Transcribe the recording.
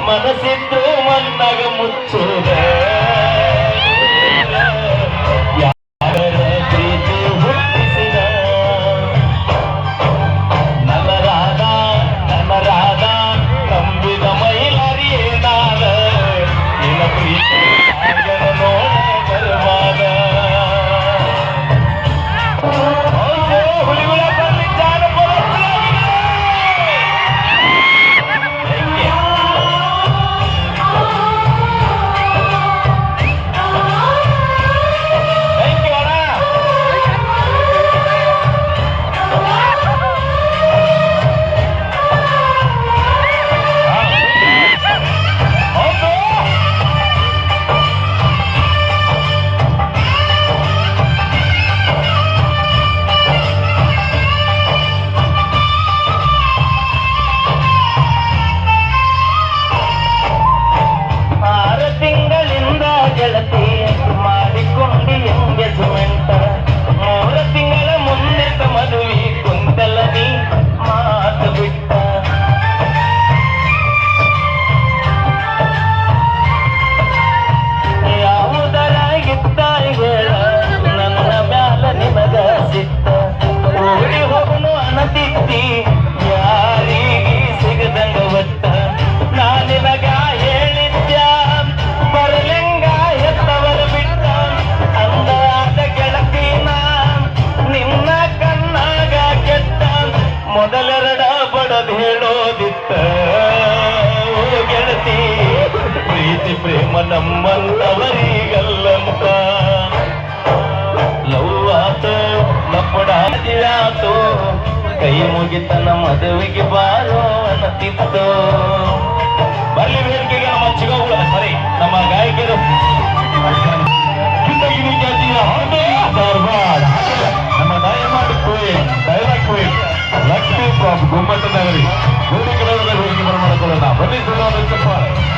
ಮನಸ್ಸಿದ್ದು ಮನ್ನಾಗ ಮುಚ್ಚುದ ಮೊದಲೆರಡ ಬಡದ್ ಹೇಳೋದಿತ್ತ ಗೆಳತಿ ಪ್ರೀತಿ ಪ್ರೇಮ ನಮ್ಮಂತವರಿಗಲ್ಲಂತ ಲವ್ ಆತು ಲಪಡಾತು ಕೈ ಮುಗಿತನ ಮದುವೆಗೆ ಬಾರೋ ಅನ್ನತಿತ್ತು ಬರ್ಲಿ ವೇದಿಕೆಗೆ ನಮ್ಮ ಚಿಗಗಳು ಸರಿ ನಮ್ಮ ಗಾಯಕರು ನಮ್ಮ ಡೈಲಾಗ್ ಲಕ್ಷ್ಮೀ ಗುಮ್ಮಟ ನಗರಿ ವೇದಿಕೆ ಬರಮಾಡಿಕೊಳ್ಳೋಣ ಬನ್ನಿ ಸುಳ್ಳು